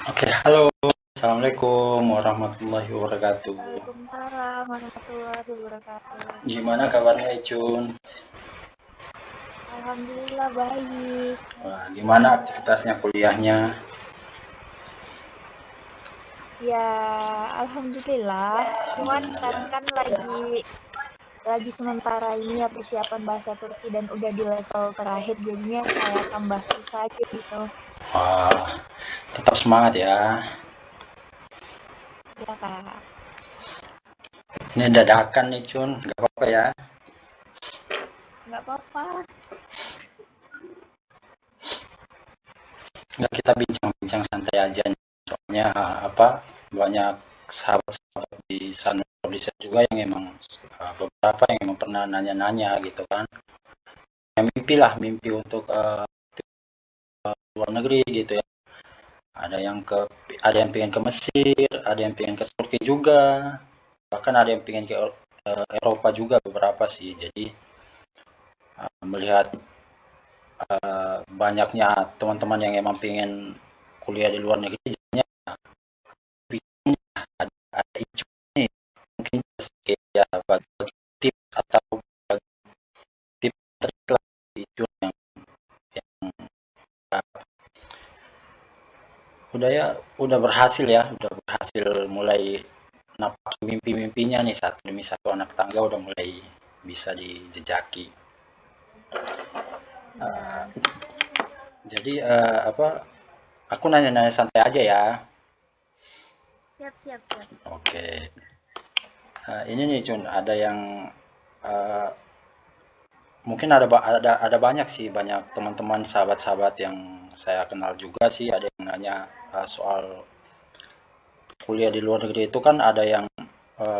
Oke, halo. Assalamualaikum warahmatullahi wabarakatuh. Waalaikumsalam warahmatullahi wabarakatuh. Gimana kabarnya, Icun? Alhamdulillah baik. Wah, gimana aktivitasnya kuliahnya? Ya, alhamdulillah. Cuman sekarang Ya. kan lagi sementara ini ya persiapan bahasa Turki dan udah di level terakhir jadinya kayak tambah susah aja gitu. Wah, tetap semangat ya. Ya, Kak. Ini dadakan nih, Cun. Gak apa-apa ya. Nggak apa-apa. Nggak, kita bincang-bincang santai aja nih. Soalnya banyak sahabat-sahabat di sana Indonesia juga yang emang beberapa yang emang pernah nanya-nanya gitu kan. Yang mimpi lah, mimpi untuk luar negeri gitu ya. Ada yang ke ada yang pengen ke Mesir, ada yang pengen ke Turki juga, bahkan ada yang pengen ke Eropa juga beberapa sih. Jadi melihat banyaknya teman-teman yang emang pengen kuliah di luar negeri, jadinya ada isu nih, mungkin ya bagi tips atau bagi tips trik isu yang udah berhasil ya, udah berhasil mulai napaki mimpi-mimpinya nih, satu demi satu anak tangga udah mulai bisa dijejaki. Uh, Ya, jadi aku nanya-nanya santai aja ya. siap siap siap. Oke. Ini nih Cun, ada yang uh, mungkin ada banyak sih, banyak teman-teman sahabat-sahabat yang saya kenal juga sih, ada yang nanya soal kuliah di luar negeri itu kan ada yang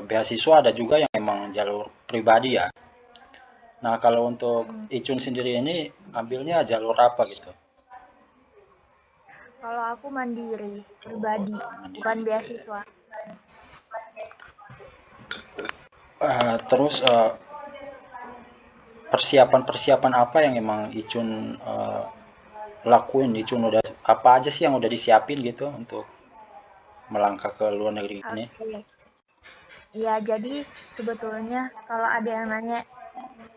beasiswa, ada juga yang emang jalur pribadi ya. Nah, kalau untuk Hmm. Icun sendiri ini ambilnya jalur apa gitu? Kalau aku mandiri, pribadi, bukan Mandiri. beasiswa. Terus persiapan-persiapan apa yang emang Icun lakuin? Icun udah apa aja sih yang udah disiapin gitu untuk melangkah ke luar negeri ini? Oke. Ya, jadi sebetulnya kalau ada yang nanya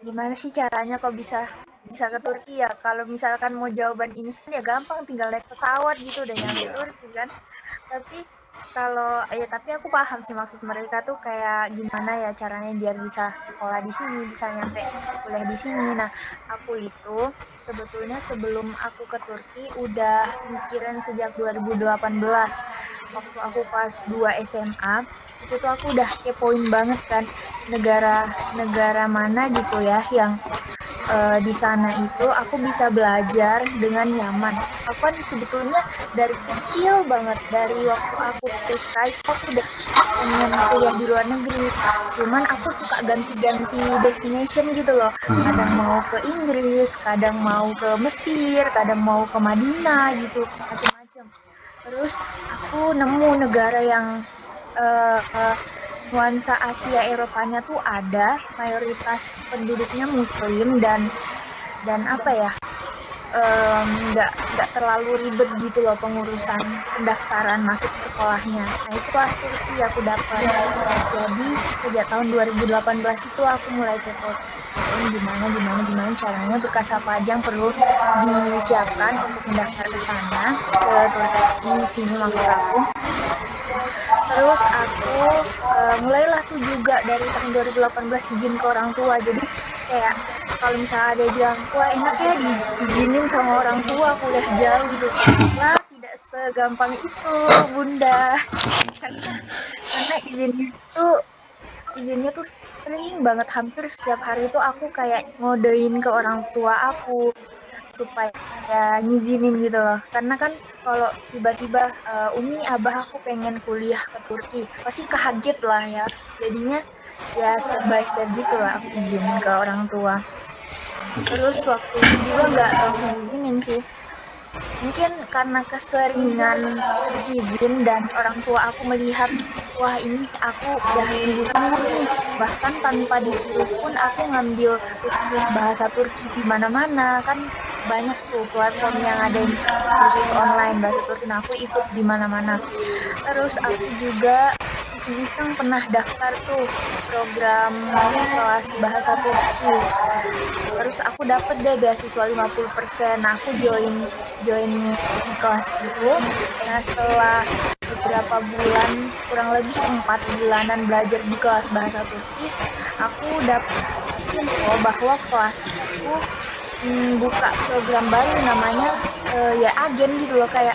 gimana sih caranya kok bisa bisa ke Turki ya? Kalau misalkan mau jawaban instan ya gampang, tinggal naik pesawat gitu udah nyampe Iya. Turki kan. Tapi tapi aku paham sih maksud mereka tuh kayak gimana ya caranya biar bisa sekolah di sini, bisa nyampe kuliah di sini. Nah, aku itu sebetulnya sebelum aku ke Turki udah mikirin sejak 2018 waktu aku kelas 2 SMA. Itu tuh aku udah kepoin banget kan negara-negara mana gitu ya yang di sana itu aku bisa belajar dengan nyaman. Aku kan sebetulnya dari kecil banget, dari waktu aku TK itu aku udah pengen kuliah di luar negeri. Cuman aku suka ganti-ganti destination gitu loh. Kadang Hmm. mau ke Inggris, kadang mau ke Mesir, kadang mau ke Madinah gitu, macam-macam. Terus aku nemu negara yang nuansa Asia Eropanya tuh ada, mayoritas penduduknya Muslim dan apa ya, nggak terlalu ribet gitu loh pengurusan pendaftaran masuk sekolahnya. Nah itulah Turki aku dapat. Jadi sejak tahun 2018 itu aku mulai kepoin gimana gimana gimana caranya, berkas apa aja yang perlu disiapkan untuk mendaftar ke sana, ke Turki sini maksud aku. Terus aku mulailah tuh juga dari tahun 2018 izin ke orang tua. Jadi kayak kalau misalnya ada yang bilang, wah enak ya diizinin sama orang tua kuliah jauh gitu. Ternyata tidak segampang itu, Bunda. Karena karena izinnya tuh sering banget, hampir setiap hari itu aku kayak ngodein ke orang tua aku supaya ngizinin gitu loh. Karena kan kalau tiba-tiba Umi abah aku pengen kuliah ke Turki, pasti kaget lah ya. Jadinya ya step by step gitu lah aku izinin ke orang tua. Terus Gitu. waktu itu juga nggak langsung izinin sih. Mungkin karena keseringan izin dan orang tua aku melihat, wah ini aku udah tunggu-tunggu nih. Bahkan tanpa disuruh pun aku ngambil les bahasa Turki di mana-mana kan. banyak tuh platform yang ada kursus online bahasa Turki. Nah, aku ikut di mana-mana. Terus aku juga iseng-iseng pernah daftar tuh program kelas bahasa Turki. Terus aku dapet deh beasiswa 50%. Nah, aku join di kelas itu. Nah, setelah beberapa bulan, kurang lebih 4 bulanan belajar di kelas bahasa Turki, aku dapet info bahwa kelas itu buka program baru namanya ya agen gitu loh, kayak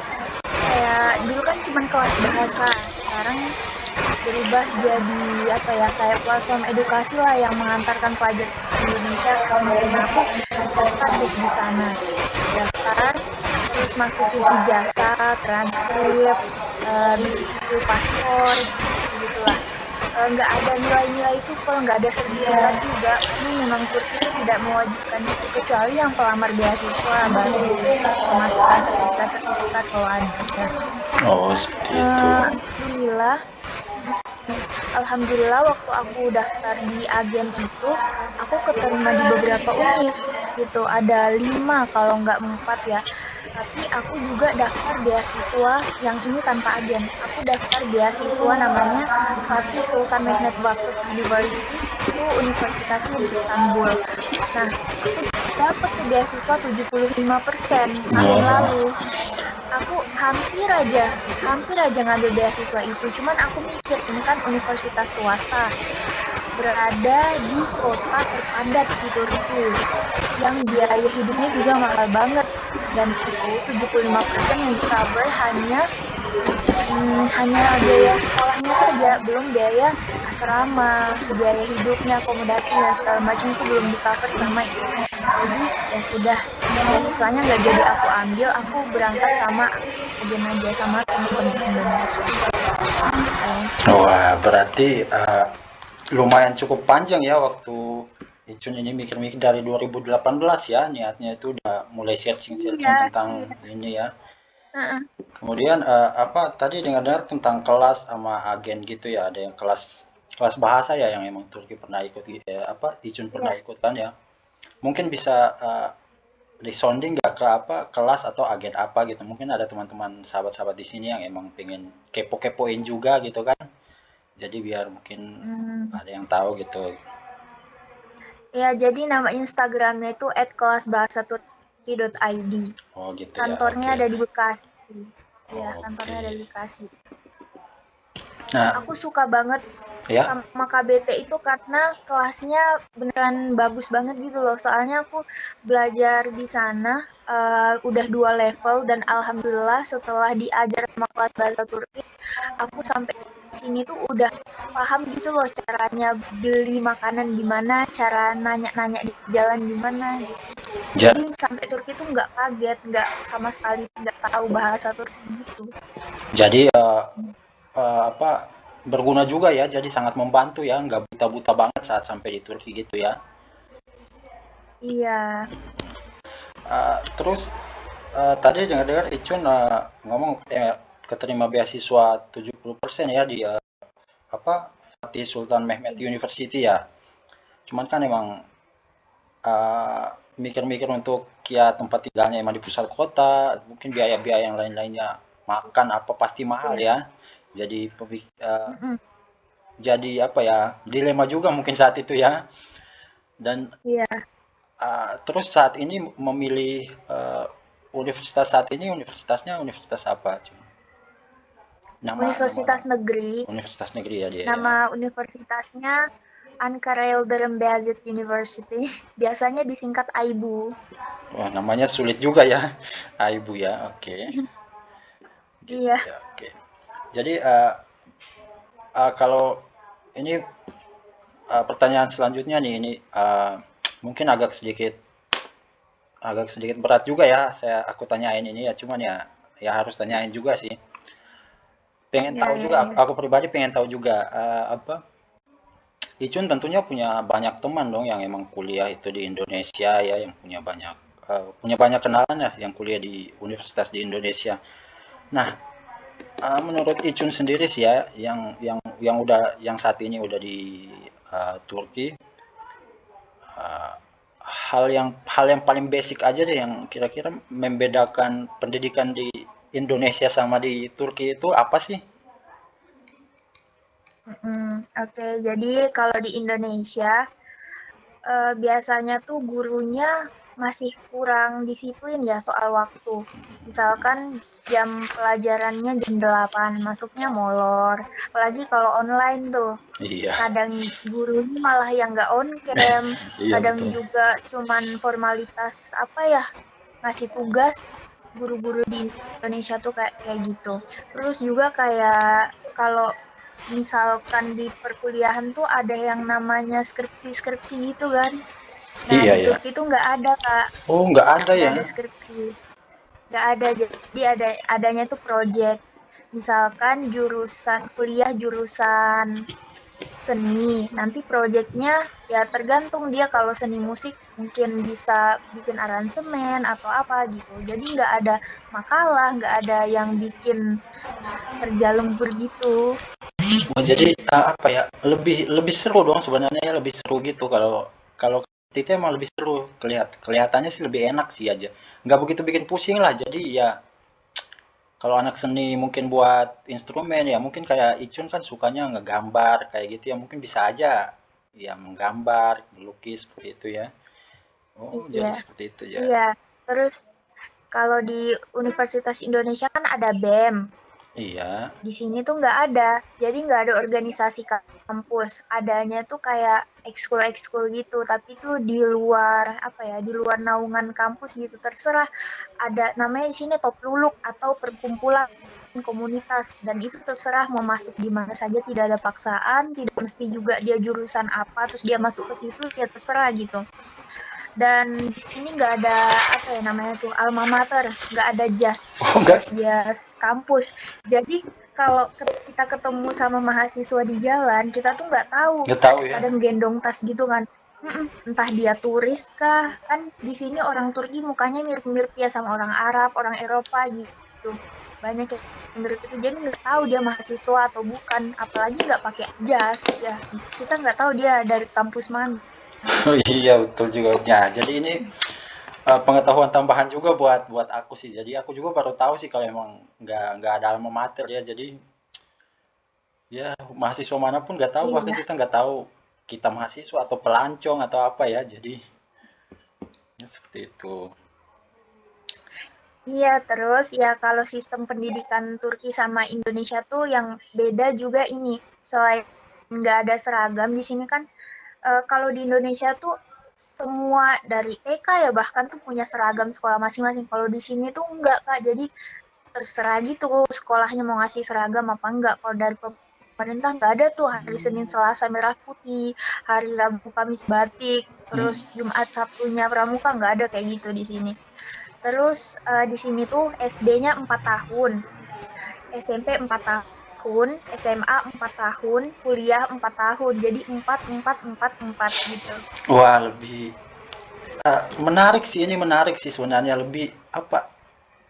dulu kan cuma kelas bahasa, sekarang berubah jadi apa ya, kayak platform edukasi lah yang mengantarkan pelajar Indonesia ke mana. Aku daftar deh di sana, daftar terus masukin ijazah, transkrip, habis itu paspor, gitulah. Nggak ada nilai-nilai itu, kalau nggak ada sertifikat juga, karena memang Turki itu tidak mewajibkan itu, kecuali yang pelamar beasiswa baru memasukkan sertifikat kalau ada. Oh, seperti itu. Alhamdulillah waktu aku daftar di agen itu, aku keterima di beberapa univ gitu, ada 5 kalau nggak 4 ya. Tapi aku juga daftar beasiswa yang ini tanpa agen. Aku daftar beasiswa namanya Fatih Sultan Mehmet Vakıf University, itu universitasnya di Istanbul. Nah, aku dapat tuh beasiswa 75% tahun lalu. Aku hampir aja ngambil beasiswa itu. Cuman aku mikir, ini kan universitas swasta, berada di kota terpadat di Turki, yang biaya hidupnya juga mahal banget. Dan itu 75% yang di-cover hanya biaya sekolahnya saja, belum biaya asrama, biaya hidupnya, akomodasi, dan segala macam itu belum di-cover sama itu. Jadi ya sudah, beasiswanya nggak jadi aku ambil, aku berangkat sama agen aja, sama teman-teman Indonesia. Wah, berarti lumayan cukup panjang ya waktu Icun ini mikir-mikir dari 2018 ya, niatnya itu udah mulai searching-searching tentang ini ya. Kemudian apa tadi dengar-dengar tentang kelas sama agen gitu ya, ada yang kelas bahasa ya yang emang Turki pernah ikut apa Icun pernah ikut kan ya. Mungkin bisa resounding nggak ke apa kelas atau agen apa gitu. Mungkin ada teman-teman sahabat-sahabat di sini yang emang pengen kepo-kepoin juga gitu kan. Jadi biar mungkin ada yang tahu gitu. Ya, jadi nama Instagramnya itu @kelasbahasaturki.id. Oh gitu Kantornya ya. ada di Bekasi. Ya, Oke. kantornya ada di Bekasi. Nah, aku suka banget ya. sama KBT itu karena kelasnya beneran bagus banget gitu loh. Soalnya aku belajar di sana udah 2 level, dan alhamdulillah setelah diajar sama kelas bahasa Turki, aku sampai sini tuh udah paham gitu loh caranya beli makanan gimana, cara nanya-nanya di jalan gimana gitu. Jadi sampai Turki tuh nggak kaget, nggak sama sekali nggak tahu bahasa Turki gitu. Jadi apa berguna juga ya, jadi sangat membantu ya, nggak buta-buta banget saat sampai di Turki gitu ya. Iya. Terus tadi dengar-dengar Icun ngomong keterima beasiswa 70% ya di apa Fatih Sultan Mehmet University ya. Cuman kan emang mikir-mikir untuk ya tempat tinggalnya emang di pusat kota, mungkin biaya-biaya yang lain-lainnya, makan apa pasti mahal ya. Jadi jadi apa ya, dilema juga mungkin saat itu ya. Dan terus saat ini memilih universitas saat ini, universitasnya universitas apa? Universitas negeri. Universitas negeri ya dia. Nama universitasnya Ankara Yıldırım Beyazıt University. Biasanya disingkat AIBU. Wah, namanya sulit juga ya. AIBU ya, oke. Iya. Ya, oke. Jadi kalau ini pertanyaan selanjutnya nih, ini mungkin agak sedikit berat juga ya, aku tanyain ini ya, cuman ya harus tanyain juga sih. Pengen tahu juga, aku pribadi pengen tahu juga apa Icun tentunya punya banyak teman dong yang emang kuliah itu di Indonesia ya, yang punya banyak kenalan ya yang kuliah di universitas di Indonesia. Nah, menurut Icun sendiri sih ya, yang saat ini udah di Turki, hal yang paling basic aja deh yang kira-kira membedakan pendidikan di Indonesia sama di Turki itu apa sih? Oke, jadi kalau di Indonesia biasanya tuh gurunya masih kurang disiplin ya soal waktu. Misalkan jam pelajarannya jam 8, masuknya molor. Apalagi kalau online tuh, Iya, kadang gurunya malah yang nggak on cam, iya kadang betul. juga cuman formalitas apa ya, ngasih tugas. Guru-guru di Indonesia tuh kayak kayak gitu. Terus juga kayak kalau misalkan di perkuliahan tuh ada yang namanya skripsi-skripsi gitu kan. Nah, Iya di ya. Turki tuh nggak ada, Kak. Oh, nggak ada Nggak ya? ada skripsi. Nggak ada. Jadi adanya tuh project. Misalkan jurusan kuliah jurusan seni, nanti proyeknya ya tergantung dia kalau seni musik mungkin bisa bikin aransemen atau apa gitu. Jadi nggak ada makalah, nggak ada yang bikin kerja lembur gitu. Oh, jadi apa ya? Lebih lebih seru dong sebenarnya ya, lebih seru gitu kalau kalau itu emang lebih seru kelihatannya sih lebih enak sih aja. Nggak begitu bikin pusing lah. Jadi ya kalau anak seni mungkin buat instrumen ya mungkin kayak Icun kan sukanya ngegambar kayak gitu ya mungkin bisa aja ya menggambar, melukis seperti itu ya. Oh, Iya, jadi seperti itu ya. iya. Terus kalau di Universitas Indonesia kan ada BEM. Iya. Di sini tuh nggak ada, jadi nggak ada organisasi kampus. Adanya tuh kayak ekskul-ekskul gitu, tapi tuh di luar apa ya, di luar naungan kampus gitu. Terserah ada namanya di sini top luluk atau perkumpulan komunitas dan itu terserah mau masuk di mana saja, tidak ada paksaan, tidak mesti juga dia jurusan apa terus dia masuk ke situ, ya terserah gitu. Dan di sini nggak ada apa ya namanya tuh alma mater, nggak ada jas Oh, enggak, jas jas kampus. Jadi kalau kita ketemu sama mahasiswa di jalan, kita tuh nggak tahu, nggak tahu ya. kadang gendong tas gitu kan. Entah dia turis kah, kan di sini orang Turki mukanya mirip-mirip ya sama orang Arab, orang Eropa gitu. Banyak yang mirip itu, jadi nggak tahu dia mahasiswa atau bukan, apalagi nggak pakai jas ya. Kita nggak tahu dia dari kampus mana. Oh iya betul juga. Ya, jadi ini pengetahuan tambahan juga buat buat aku sih. Jadi aku juga baru tahu sih kalau emang nggak ada alma mater ya. Jadi ya mahasiswa manapun nggak tahu bahkan Iya. kita nggak tahu kita mahasiswa atau pelancong atau apa ya. Jadi ya seperti itu. Iya, terus ya kalau sistem pendidikan Turki sama Indonesia tuh yang beda juga ini. Selain nggak ada seragam di sini kan, kalau di Indonesia tuh semua dari TK ya bahkan tuh punya seragam sekolah masing-masing. Kalau di sini tuh enggak, Kak. Jadi terserah gitu sekolahnya mau ngasih seragam apa enggak. Kalau dari pemerintah nggak ada tuh hari Senin Selasa merah putih, hari Rabu Kamis batik, terus Hmm. Jumat Sabtunya pramuka, nggak ada kayak gitu di sini. Terus di sini tuh SD-nya 4 tahun, SMP 4 tahun, SMA 4 tahun, kuliah 4 tahun. Jadi 4 4 4 4 gitu. Wah lebih menarik sih ini menarik sih sebenarnya lebih apa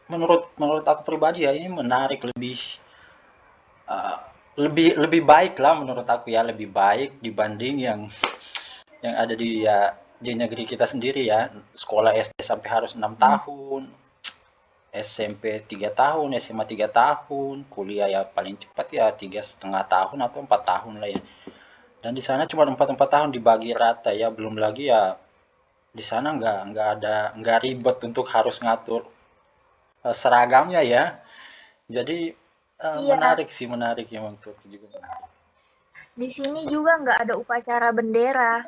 menurut menurut aku pribadi ya ini menarik uh, lebih lebih baik lah menurut aku ya lebih baik dibanding yang ada di ya di negeri kita sendiri ya sekolah SD sampai harus 6 tahun, SMP 3 tahun, SMA 3 tahun, kuliah ya paling cepat ya 3,5 tahun atau 4 tahun lah ya. Dan di sana cuma 4 tahun dibagi rata ya, belum lagi ya di sana nggak ribet untuk harus ngatur seragamnya ya. Jadi Iya, menarik ya untuk juga menarik. di sini juga nggak ada upacara bendera.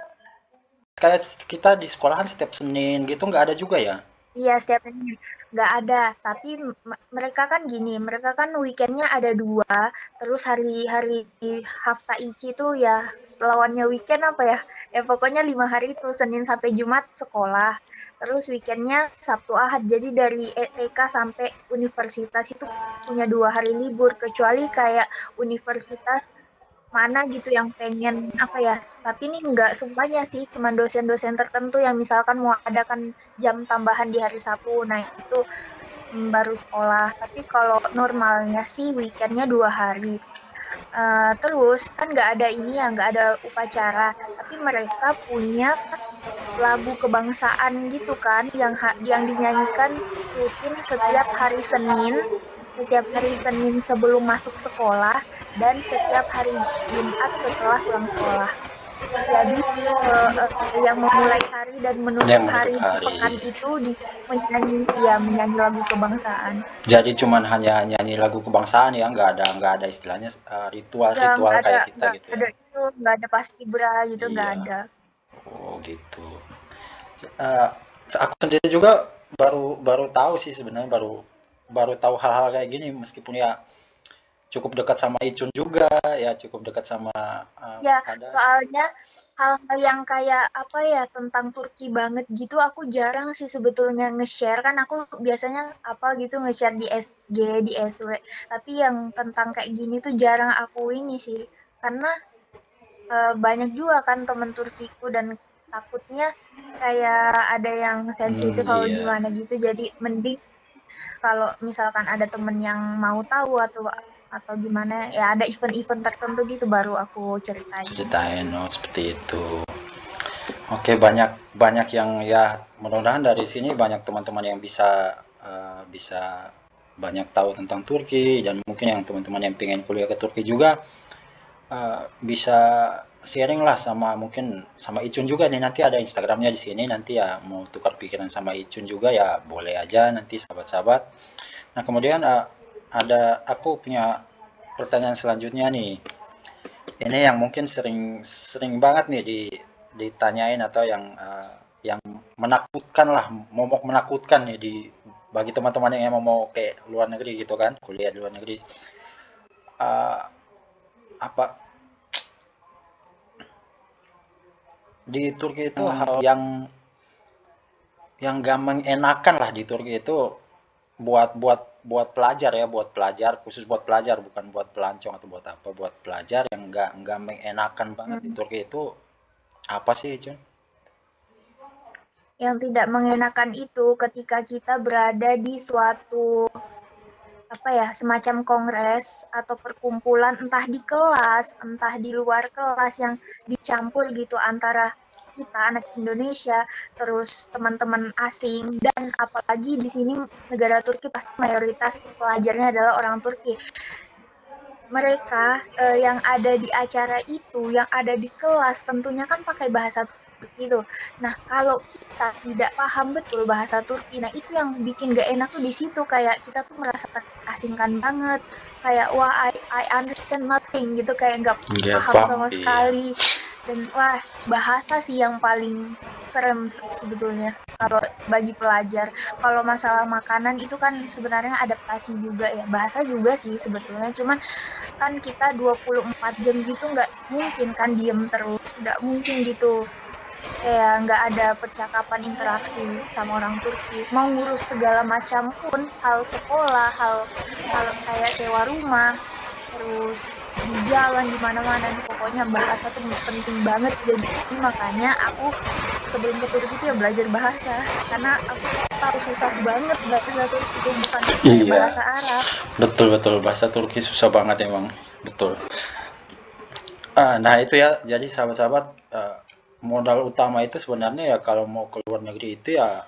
Kayak kita di sekolahan setiap Senin gitu nggak ada juga ya? Iya, setiap ini nggak ada. Tapi mereka kan gini, mereka kan weekendnya ada dua. Terus hari-hari Hafta Ici itu ya lawannya weekend apa ya? Ya pokoknya 5 hari itu Senin sampai Jumat sekolah. Terus weekendnya Sabtu Ahad. Jadi dari TK sampai universitas itu punya 2 hari libur. Kecuali kayak universitas mana gitu yang pengen apa ya, tapi ini enggak semuanya sih, cuma dosen-dosen tertentu yang misalkan mau adakan jam tambahan di hari Sabtu, nah itu baru sekolah. Tapi kalau normalnya sih weekendnya 2 hari. Terus kan nggak ada ini ya, nggak ada upacara, tapi mereka punya lagu kebangsaan gitu kan yang dinyanyikan rutin setiap hari Senin sebelum masuk sekolah dan setiap hari Jumat setelah pulang sekolah. Jadi yang memulai hari dan menutup Yang menutup hari di pekan hari. itu menyanyi lagu kebangsaan. Jadi cuman hanya nyanyi lagu kebangsaan ya, nggak ada istilahnya ritual-ritual kayak kita Nggak gitu ya. ada itu, nggak ada paskibra gitu, nggak Iya. ada. Oh gitu. Eh, aku sendiri juga baru baru tahu sih sebenarnya, baru baru tahu hal-hal kayak gini, meskipun ya cukup dekat sama Icun juga, ya cukup dekat sama Ya, ada. soalnya hal-hal yang kayak apa ya tentang Turki banget gitu aku jarang sih sebetulnya nge-share kan aku biasanya apa gitu nge-share di SG, di SW. Tapi yang tentang kayak gini tuh jarang aku ini sih. Karena banyak juga kan temen Turkiku dan takutnya kayak ada yang sensitif atau Iya, gimana gitu. Jadi mending kalau misalkan ada temen yang mau tahu atau gimana ya ada event-event tertentu gitu baru aku ceritain. ceritain oh seperti itu. Oke, banyak banyak yang ya mudah-mudahan dari sini banyak teman-teman yang bisa banyak tahu tentang Turki, dan mungkin yang teman-teman yang pengen kuliah ke Turki juga bisa sharing lah sama mungkin sama Icun juga nih, nanti ada Instagramnya di sini, nanti ya mau tukar pikiran sama Icun juga ya boleh aja nanti sahabat-sahabat. Nah kemudian ada aku punya pertanyaan selanjutnya nih. Ini yang mungkin sering sering banget nih ditanyain, atau yang menakutkan lah, momok menakutkan nih bagi teman-teman yang emang mau kayak luar negeri gitu kan, kuliah di luar negeri. Eh, apa di Turki itu hal yang gampang enakan lah di Turki itu buat buat buat pelajar ya, buat pelajar, khusus buat pelajar, bukan buat pelancong atau buat apa, buat pelajar yang nggak mengenakan banget di Hmm. Turki itu apa sih, Jun? Yang tidak mengenakan itu ketika kita berada di suatu apa ya semacam kongres atau perkumpulan entah di kelas entah di luar kelas yang dicampur gitu antara kita anak Indonesia terus teman-teman asing dan apalagi di sini negara Turki pasti mayoritas pelajarnya adalah orang Turki. Mereka yang ada di acara itu, yang ada di kelas, tentunya kan pakai bahasa Turki itu. Nah, kalau kita tidak paham betul bahasa Turki, nah itu yang bikin gak enak tuh di situ. Kayak kita tuh merasa terasingkan banget. Kayak, wah, I understand nothing gitu. Kayak nggak Nggak paham paham, sama iya. sekali. Dan, wah, bahasa sih yang paling serem sebetulnya kalau bagi pelajar. Kalau masalah makanan itu kan sebenarnya adaptasi juga ya. Bahasa juga sih sebetulnya. Cuman kan kita 24 jam gitu nggak mungkin kan diem terus, nggak mungkin gitu kayak nggak ada percakapan interaksi sama orang Turki. Mau ngurus segala macam pun, hal sekolah, hal kayak sewa rumah, terus di jalan di mana-mana nih pokoknya bahasa tuh penting banget. Jadi makanya aku sebelum ke Turki itu ya belajar bahasa karena aku tahu susah banget bahasa Turki itu bukan kayak Iya, bahasa Arab. betul betul, bahasa Turki susah banget emang, betul. Nah itu ya, jadi sahabat-sahabat, modal utama itu sebenarnya ya kalau mau ke luar negeri itu ya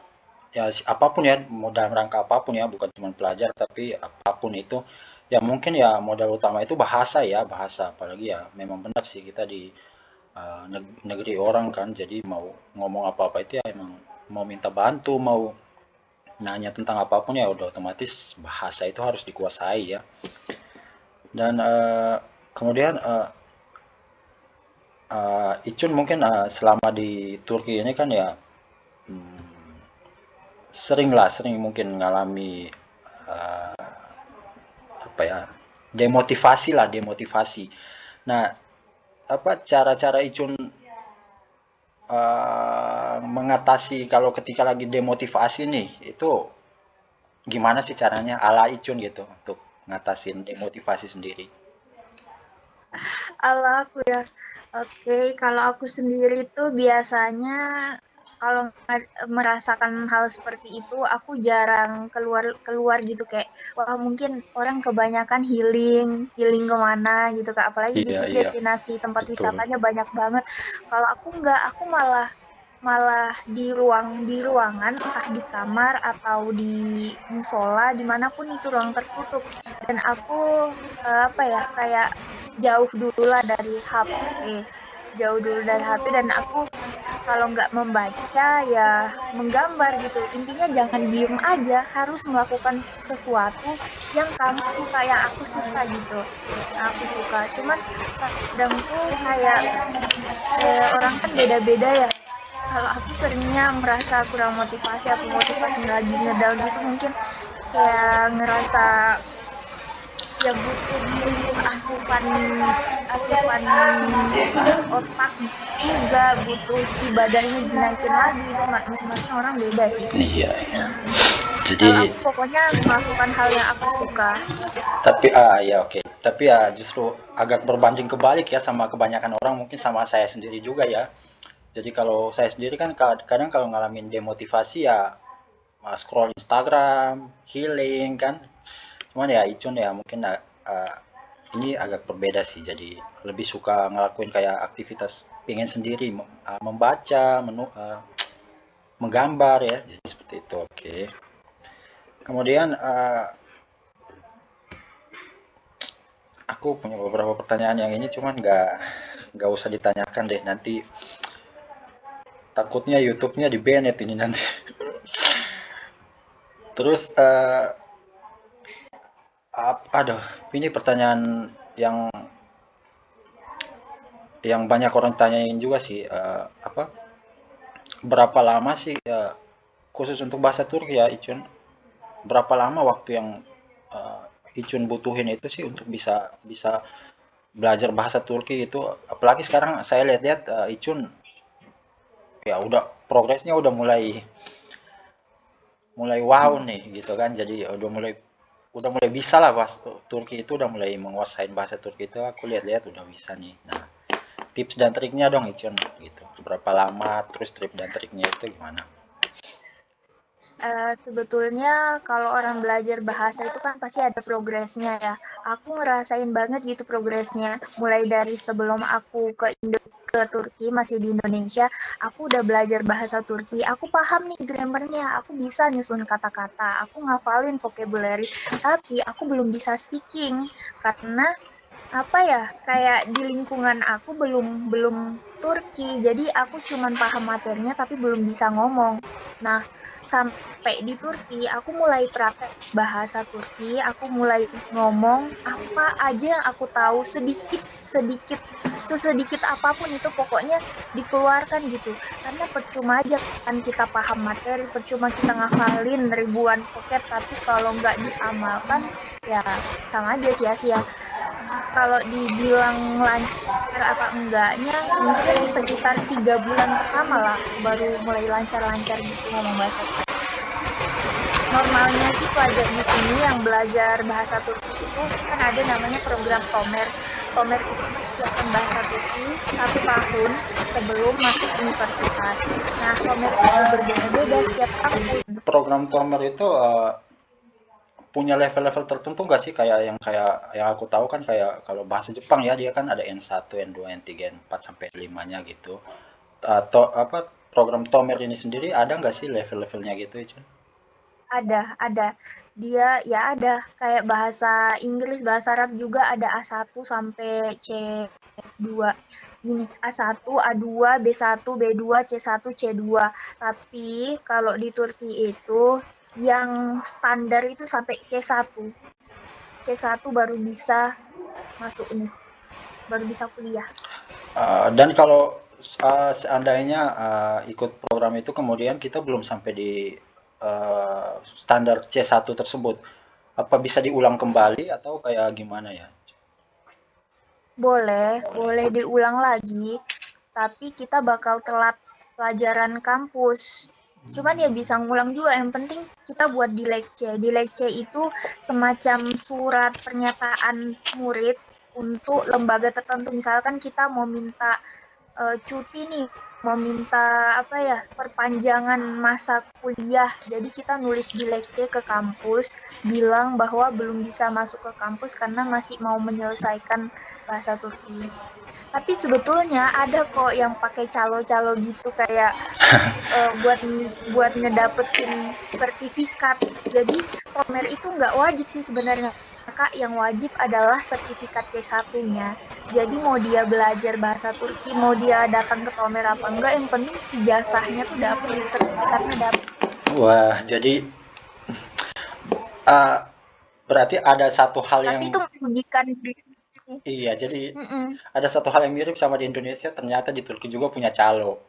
ya apapun ya, mau dalam rangka apapun ya, bukan cuma pelajar tapi apapun itu, ya mungkin ya modal utama itu bahasa ya, bahasa. Apalagi ya memang benar sih kita di negeri orang kan, jadi mau ngomong apa-apa itu ya emang mau minta bantu, mau nanya tentang apapun ya udah otomatis bahasa itu harus dikuasai ya. Dan kemudian Icun mungkin selama di Turki ini kan ya hmm, sering mungkin mengalami apa ya, demotivasi lah, demotivasi. Nah, apa cara-cara Icun mengatasi kalau ketika lagi demotivasi nih, itu gimana sih caranya ala Icun gitu untuk ngatasin demotivasi sendiri? Allah aku ya. Oke, kalau aku sendiri tuh biasanya kalau merasakan hal seperti itu, aku jarang keluar keluar gitu kayak, wah mungkin orang kebanyakan healing, healing kemana gitu kak. Apalagi di Iya, sini iya, destinasi tempat betul. wisatanya banyak banget. Kalau aku nggak, aku malah malah di ruangan, entah di kamar atau di musola, dimanapun itu ruang tertutup. Dan aku apa ya, kayak jauh dulu lah dari HP, dan aku kalau nggak membaca ya menggambar gitu. Intinya jangan diem aja, harus melakukan sesuatu yang kamu suka, yang aku suka gitu. Yang aku suka. Cuman kadang tuh kayak orang kan beda-beda ya. Kalau aku seringnya merasa kurang motivasi atau motivasi lagi ngedown gitu, mungkin kayak ngerasa ya butuh asupan asupan otak juga, butuh ibadahnya dinaikin lagi. Itu masing-masing orang beda sih. Iya. Jadi Kalau aku pokoknya melakukan hal yang aku suka. tapi ya oke. Tapi ya justru agak berbanding kebalik ya sama kebanyakan orang, mungkin sama saya sendiri juga ya. Jadi kalau saya sendiri kan kadang kalau ngalamin demotivasi ya scroll Instagram, healing kan. Cuman ya Icun ya mungkin ini agak berbeda sih. Jadi lebih suka ngelakuin kayak aktivitas pengen sendiri, membaca, menggambar ya. Jadi seperti itu. Oke. Kemudian aku punya beberapa pertanyaan yang ini, cuman nggak usah ditanyakan deh, nanti takutnya YouTube-nya di-ban ini nanti. Terus aduh, ini pertanyaan yang banyak orang tanyain juga sih, berapa lama sih khusus untuk bahasa Turki ya Icun, berapa lama waktu yang Icun butuhin itu sih untuk bisa belajar bahasa Turki itu? Apalagi sekarang saya lihat-lihat Icun ya udah progresnya udah mulai wow nih gitu kan. Jadi udah mulai bisa lah bahasa Turki itu, udah mulai menguasai bahasa Turki itu. Aku lihat-lihat udah bisa nih. Nah, tips dan triknya dong Icun gitu. Berapa lama, terus tips dan triknya itu gimana? Sebetulnya kalau orang belajar bahasa itu kan pasti ada progresnya ya. Aku ngerasain banget gitu progresnya. Mulai dari sebelum aku ke Turki, masih di Indonesia, aku udah belajar bahasa Turki. Aku paham nih grammarnya, aku bisa nyusun kata-kata, aku ngafalin vocabulary, tapi aku belum bisa speaking karena apa ya, kayak di lingkungan aku belum Turki, jadi aku cuman paham materinya tapi belum bisa ngomong. Nah, sampai di Turki aku mulai praktek bahasa Turki, aku mulai ngomong apa aja yang aku tahu, sesedikit apapun itu pokoknya dikeluarkan gitu. Karena percuma aja kan kita paham materi, percuma kita ngafalin ribuan vocab, tapi kalau nggak diamalkan ya sama aja sia-sia. Kalau dibilang lancar apa enggaknya, mungkin sekitar 3 bulan pertama lah baru mulai lancar-lancar gitu ngomong bahasa Turki. Normalnya sih pelajar di sini yang belajar bahasa Turki itu kan ada namanya program Tomer. Tomer itu persiapan bahasa Turki 1 tahun sebelum masuk universitas. Nah, Tomer itu berbeda-beda setiap tahun. Program Tomer itu punya level-level tertentu nggak sih? Kayak yang aku tahu kan, kayak kalau bahasa Jepang ya dia kan ada N1, N2, N3, N4 sampai 5-nya gitu. Atau apa, program Tomer ini sendiri ada nggak sih level-levelnya gitu, Icun? Ada. Dia ya ada kayak bahasa Inggris, bahasa Arab juga ada A1 sampai C2. Gini, A1, A2, B1, B2, C1, C2. Tapi kalau di Turki itu yang standar itu sampai C1. C1 baru bisa masuk ini, baru bisa kuliah. Dan kalau seandainya ikut program itu kemudian kita belum sampai di standar C1 tersebut, apa bisa diulang kembali atau kayak gimana ya? Boleh diulang lagi, tapi kita bakal telat pelajaran kampus. Cuman ya bisa ngulang juga, yang penting kita buat di Lekce. Di Lekce itu semacam surat pernyataan murid untuk lembaga tertentu. Misalkan kita mau minta cuti nih meminta apa ya, perpanjangan masa kuliah. Jadi kita nulis di lekce ke kampus bilang bahwa belum bisa masuk ke kampus karena masih mau menyelesaikan bahasa Turki. Tapi sebetulnya ada kok yang pakai calo-calo gitu kayak buat buat ngedapetin sertifikat. Jadi Tomer itu nggak wajib sih sebenarnya Kak, yang wajib adalah sertifikat C1-nya. Jadi mau dia belajar bahasa Turki, mau dia datang ke Tomer apa enggak, yang penting ijazahnya tuh dapet, sertifikatnya dapet. Wah, jadi uh, berarti ada satu hal yang Tapi itu merugikan di iya, jadi Mm-mm. ada satu hal yang mirip sama di Indonesia, ternyata di Turki juga punya calo.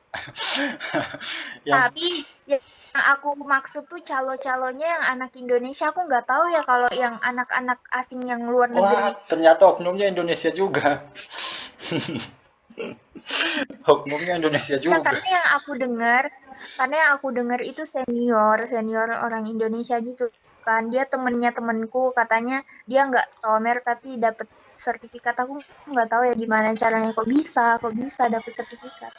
Yang Tapi yang aku maksud tuh calo-calonya yang anak Indonesia, aku nggak tahu ya kalau yang anak-anak asing yang luar wah, negeri. ternyata oknumnya Indonesia juga. Oknumnya Indonesia Ya, juga. karena yang aku dengar itu senior, senior orang Indonesia gitu kan. Dia temennya temenku, katanya dia nggak Tomer tapi dapet sertifikat. Aku nggak tahu ya gimana caranya, kok bisa dapet sertifikat.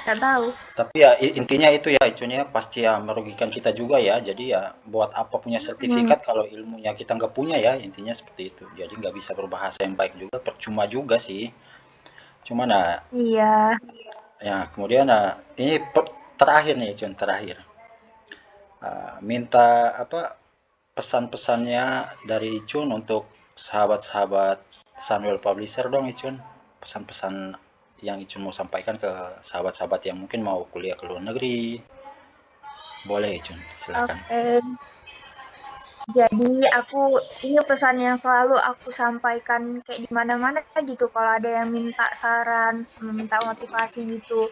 Nggak tahu. Tapi ya intinya itu ya, icunya pasti ya merugikan kita juga ya. Jadi ya buat apa punya Hmm, sertifikat kalau ilmunya kita nggak punya ya, intinya seperti itu. Jadi nggak bisa berbahasa yang baik juga, percuma juga sih. Cuman nah, iya. ya kemudian nah, ini terakhir nih Cun, terakhir. Minta apa pesan-pesannya dari Icun untuk sahabat-sahabat Sunwell Publisher dong Icun. Pesan-pesan yang Icun mau sampaikan ke sahabat-sahabat yang mungkin mau kuliah ke luar negeri. Boleh Icun, silakan. Oke. Jadi ini pesan yang selalu aku sampaikan kayak di mana-mana gitu kalau ada yang minta saran, minta motivasi gitu.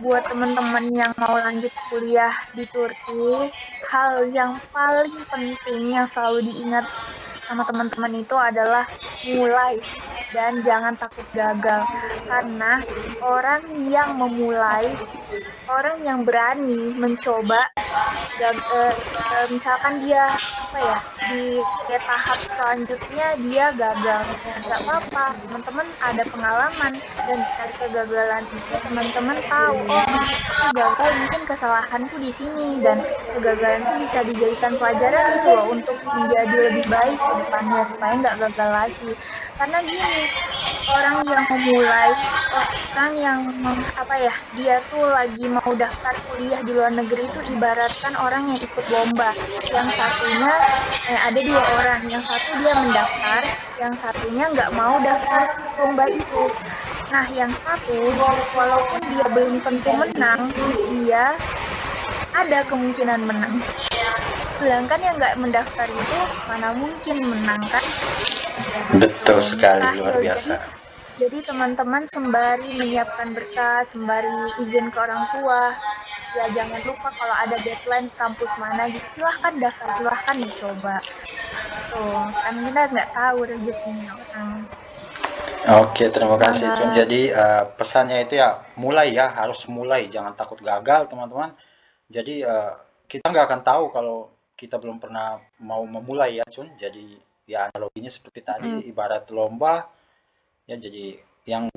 Buat teman-teman yang mau lanjut kuliah di Turki, hal yang paling penting yang selalu diingat sama teman-teman itu adalah mulai dan jangan takut gagal. Karena orang yang memulai, orang yang berani mencoba, misalkan dia apa ya di tahap selanjutnya dia gagal, nggak apa-apa, teman-teman ada pengalaman dan dari kegagalan itu teman-teman tahu, oh aku gagal mungkin kesalahanku di sini, dan kegagalan itu bisa dijadikan pelajaran gitu loh untuk menjadi lebih baik ke depannya supaya nggak gagal lagi. Karena gini, orang yang memulai, orang yang apa ya, dia tuh lagi mau daftar kuliah di luar negeri itu ibaratkan orang yang ikut lomba. Yang satunya ada dua orang, yang satu dia mendaftar, yang satunya nggak mau daftar lomba itu. Nah, yang satu walaupun dia belum tentu menang, dia ada kemungkinan menang. Sedangkan yang nggak mendaftar itu mana mungkin menang kan? Betul Tuh, sekali, luar mustahil. biasa. Jadi teman-teman sembari menyiapkan berkas, sembari izin ke orang tua, ya jangan lupa kalau ada deadline kampus mana gitu, silahkan daftar, silahkan dicoba. Tuh, kan kita nggak tahu rezekinya orang. Oke, terima kasih Cun. Banget. Jadi pesannya itu ya mulai ya, harus mulai, jangan takut gagal teman-teman. Jadi kita nggak akan tahu kalau kita belum pernah mau memulai ya Cun. Jadi ya analoginya seperti tadi, Mm, ibarat lomba ya. Jadi yang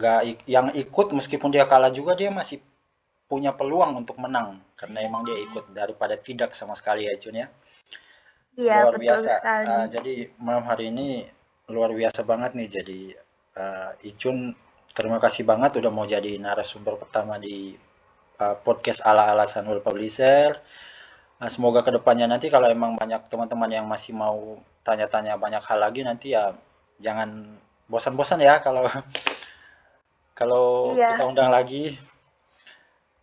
ikut meskipun dia kalah juga dia masih punya peluang untuk menang karena emang dia ikut daripada tidak sama sekali ya Cun ya. iya, Luar betul biasa. sekali. Jadi malam hari ini luar biasa banget nih. Jadi Icun terima kasih banget udah mau jadi narasumber pertama di podcast ala-ala Sunwell Publisher. Semoga kedepannya nanti kalau emang banyak teman-teman yang masih mau tanya-tanya banyak hal lagi nanti ya jangan bosan-bosan ya kalau kalau kita Iya, undang lagi.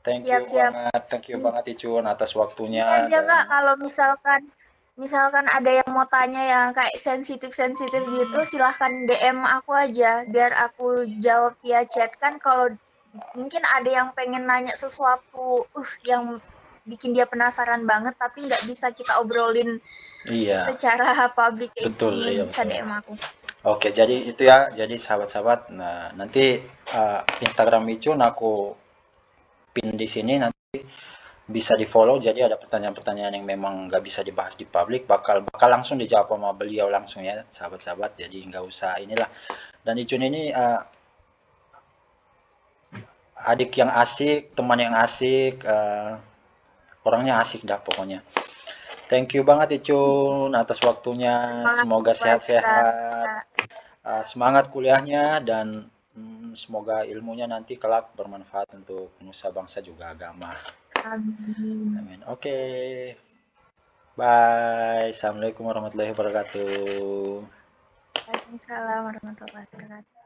siap-siap. Thank you banget Icun atas Ini waktunya aja dan Kak, kalau misalkan ada yang mau tanya yang kayak sensitif-sensitif gitu, silahkan DM aku aja biar aku jawab via chat. Kan kalau mungkin ada yang pengen nanya sesuatu yang bikin dia penasaran banget tapi nggak bisa kita obrolin iya secara publik kayak betul gini, iya bisa betul. DM aku. Oke, jadi itu ya. Jadi sahabat-sahabat, nah nanti Instagram Micun aku pin di sini, nanti bisa di-follow. Jadi ada pertanyaan-pertanyaan yang memang nggak bisa dibahas di publik, bakal bakal langsung dijawab sama beliau langsung ya, sahabat-sahabat. Jadi nggak usah inilah. Dan Icun ini adik yang asik, teman yang asik, orangnya asik dah pokoknya. Thank you banget Icun atas waktunya. Semoga sehat-sehat. Semangat kuliahnya dan semoga ilmunya nanti kelak bermanfaat untuk nusa bangsa juga agama. Amin. Amin. Oke. Bye. Assalamualaikum warahmatullahi wabarakatuh. Waalaikumsalam warahmatullahi wabarakatuh.